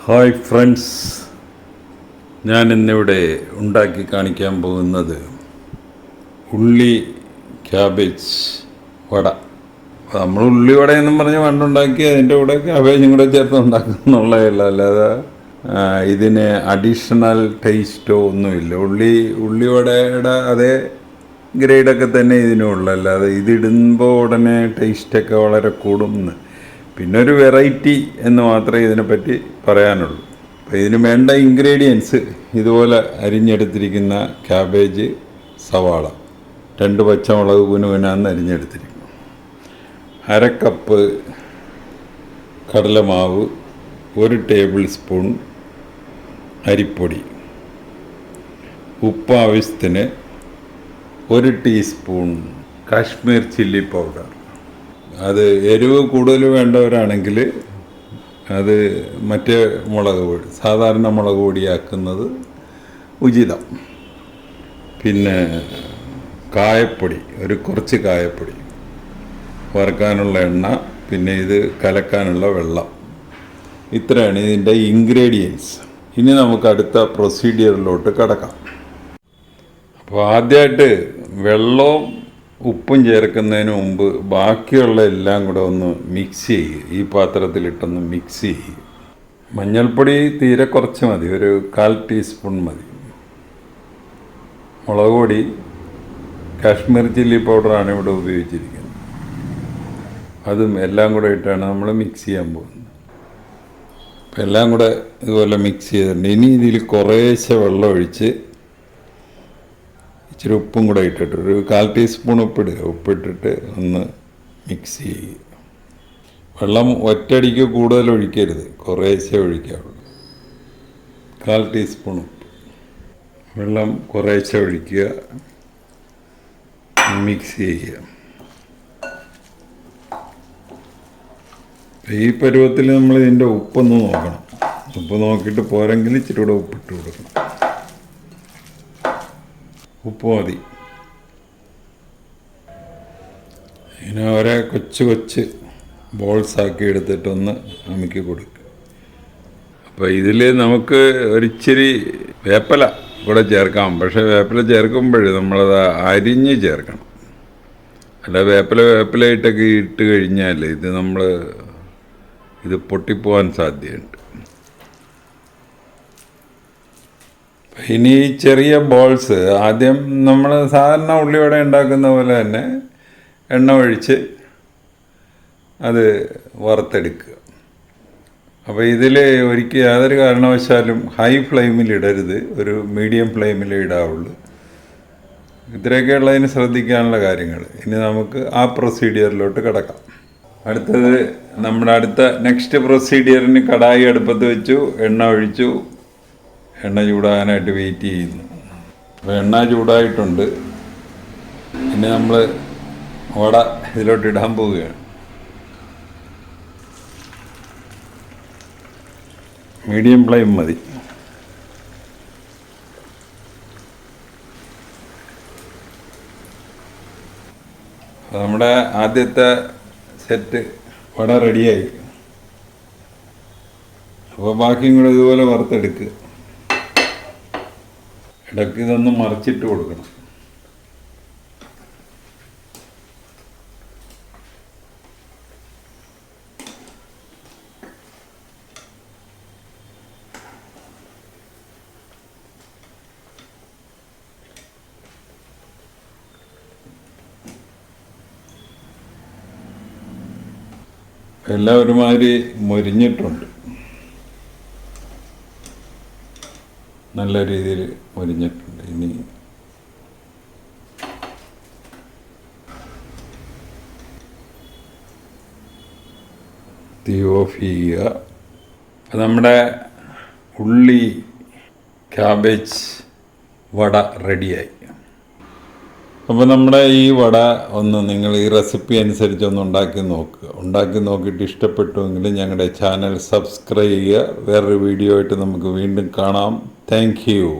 Hi friends, ഞാൻ ഇന്നിവിടെ ഉണ്ടാക്കി കാണിക്കാൻ പോകുന്നത് ഉള്ളി ക്യാബേജ് വട. നമ്മൾ ഉള്ളി വട എന്നും പറഞ്ഞ് പണ്ടുണ്ടാക്കി അതിൻ്റെ കൂടെ ക്യാബേജും കൂടെ ചേർത്ത് ഉണ്ടാക്കുന്നുള്ളതല്ല, അല്ലാതെ ഇതിന് അഡീഷണൽ ടേസ്റ്റോ ഒന്നുമില്ല. ഉള്ളി വടയുടെ അതേ ഗ്രേഡൊക്കെ തന്നെ ഇതിനുള്ളൂ, അല്ലാതെ ഇതിടുമ്പോൾ ഉടനെ ടേസ്റ്റൊക്കെ വളരെ കൂടുമെന്ന്. പിന്നെ ഒരു വെറൈറ്റി എന്ന് മാത്രമേ ഇതിനെപ്പറ്റി പറയാനുള്ളൂ. അപ്പോൾ ഇതിന് വേണ്ട ഇൻഗ്രീഡിയൻസ് ഇതുപോലെ അരിഞ്ഞെടുത്തിരിക്കുന്ന ക്യാബേജ്, സവാള, 2 പച്ചമുളക് കുനുകുനാന്ന് അരിഞ്ഞെടുത്തിരിക്കുന്നു, 1/2 കപ്പ് കടലമാവ്, 1 ടേബിൾ സ്പൂൺ അരിപ്പൊടി, ഉപ്പ് ആവശ്യത്തിന്, 1 ടീസ്പൂൺ കാശ്മീർ ചില്ലി പൗഡർ. അത് എരിവ് കൂടുതൽ വേണ്ടവരാണെങ്കിൽ അത് മറ്റേ മുളക് പൊടി, സാധാരണ മുളക് പൊടിയാക്കുന്നത് ഉചിതം. പിന്നെ കായപ്പൊടി, കുറച്ച് കായപ്പൊടി, വറുക്കാനുള്ള എണ്ണ, പിന്നെ ഇത് കലക്കാനുള്ള വെള്ളം. ഇത്രയാണ് ഇതിൻ്റെ ഇൻഗ്രീഡിയൻസ്. ഇനി നമുക്ക് അടുത്ത പ്രൊസീഡിയറിലോട്ട് കടക്കാം. അപ്പോൾ ആദ്യമായിട്ട് വെള്ളവും ഉപ്പും ചേർക്കുന്നതിന് മുമ്പ് ബാക്കിയുള്ള എല്ലാം കൂടെ ഒന്ന് മിക്സ് ചെയ്യുക. ഈ പാത്രത്തിലിട്ടൊന്ന് മിക്സ് ചെയ്യുക. മഞ്ഞൾപ്പൊടി തീരെ കുറച്ച് മതി, 1/4 ടീസ്പൂൺ മതി. മുളക് പൊടി കാശ്മീർ ചില്ലി പൗഡറാണ് ഇവിടെ ഉപയോഗിച്ചിരിക്കുന്നത്. അതും എല്ലാം കൂടെ ഇട്ടാണ് നമ്മൾ മിക്സ് ചെയ്യാൻ പോകുന്നത്. അപ്പം എല്ലാം കൂടെ ഇതുപോലെ മിക്സ് ചെയ്തിട്ടുണ്ട്. ഇനി ഇതിൽ കുറേശ്ശെ വെള്ളം ഒഴിച്ച് ഇച്ചിരി ഉപ്പും കൂടെ ഇട്ടിട്ട് 1/4 ടീസ്പൂൺ ഉപ്പിടുക. ഉപ്പിട്ടിട്ട് ഒന്ന് മിക്സ് ചെയ്യുക. വെള്ളം ഒറ്റയടിക്ക് കൂടുതൽ ഒഴിക്കരുത്, കുറേശ്ശെ ഒഴിക്കാവുള്ളൂ. 1/4 ടീസ്പൂൺ ഉപ്പ്, വെള്ളം കുറേശ്ശെ ഒഴിക്കുക, മിക്സ് ചെയ്യുക. ഈ പരുവത്തിൽ നമ്മൾ ഇതിൻ്റെ ഉപ്പൊന്ന് നോക്കണം. ഉപ്പ് നോക്കിയിട്ട് പോരെങ്കിൽ ഇച്ചിരി കൂടെ ഉപ്പിട്ട് കൊടുക്കണം. ഉപ്പ് മതി. ഇങ്ങനെ കൊച്ച് ബോൾസാക്കി എടുത്തിട്ടൊന്ന് അമുക്കി കൊടുക്കുക. അപ്പോൾ ഇതിൽ നമുക്ക് ഒരിച്ചിരി വേപ്പില കൂടെ ചേർക്കാം. പക്ഷേ വേപ്പില ചേർക്കുമ്പോൾ നമ്മളത് അരിഞ്ഞ് ചേർക്കണം. അല്ല വേപ്പിലയിട്ടൊക്കെ ഇട്ട് കഴിഞ്ഞാൽ ഇത് പൊട്ടിപ്പോകാൻ സാധ്യതയുണ്ട്. ഇനി ചെറിയ ബോൾസ് ആദ്യം നമ്മൾ സാധാരണ ഉള്ളിവട ഉണ്ടാക്കുന്ന പോലെ തന്നെ എണ്ണ ഒഴിച്ച് അത് വറുത്തെടുക്കുക. അപ്പോൾ ഇതിൽ ഒരിക്കൽ യാതൊരു കാരണവശാലും ഹൈ ഫ്ലെയിമിൽ ഇടരുത്, ഒരു മീഡിയം ഫ്ലെയിമിൽ ഇടാവുള്ളൂ. ഇത്രയൊക്കെയുള്ളതിന് ശ്രദ്ധിക്കാനുള്ള കാര്യങ്ങൾ. ഇനി നമുക്ക് ആ പ്രൊസീഡിയറിലോട്ട് കിടക്കാം. അടുത്തത് നമ്മുടെ നെക്സ്റ്റ് പ്രൊസീഡിയറിന് കടായി അടുപ്പത്ത് വെച്ചു, എണ്ണ ഒഴിച്ചു, എണ്ണ ചൂടാകാനായിട്ട് വെയിറ്റ് ചെയ്യുന്നു. അപ്പോൾ എണ്ണ ചൂടായിട്ടുണ്ട്. പിന്നെ നമ്മൾ വട ഇതിലോട്ട് ഇടാൻ പോവുകയാണ്. മീഡിയം ഫ്ലെയിം മതി. നമ്മുടെ ആദ്യത്തെ സെറ്റ് വട റെഡിയായി. അപ്പോൾ ബാക്കിയും കൂടെ ഇതുപോലെ വറുത്തെടുക്കുക. ഇടയ്ക്ക് ഇതൊന്ന് മറിച്ചിട്ട് കൊടുക്കണം. എല്ലാം ഒരുമാതിരി മൊരിഞ്ഞിട്ടുണ്ട്, നല്ല രീതിയിൽ മൊരിഞ്ഞിട്ടുണ്ട്. ഇനി തീ ഓഫ് ചെയ്യുക. നമ്മുടെ ഉള്ളി ക്യാബേജ് വട റെഡിയായി. അപ്പോൾ നമ്മുടെ ഈ വട നിങ്ങൾ ഈ റെസിപ്പി അനുസരിച്ചൊന്ന് ഉണ്ടാക്കി നോക്കുക. ഉണ്ടാക്കി നോക്കിയിട്ട് ഇഷ്ടപ്പെട്ടുവെങ്കിൽ ഞങ്ങളുടെ ചാനൽ സബ്സ്ക്രൈബ് ചെയ്യുക. വേറൊരു വീഡിയോ ആയിട്ട് നമുക്ക് വീണ്ടും കാണാം. Thank you.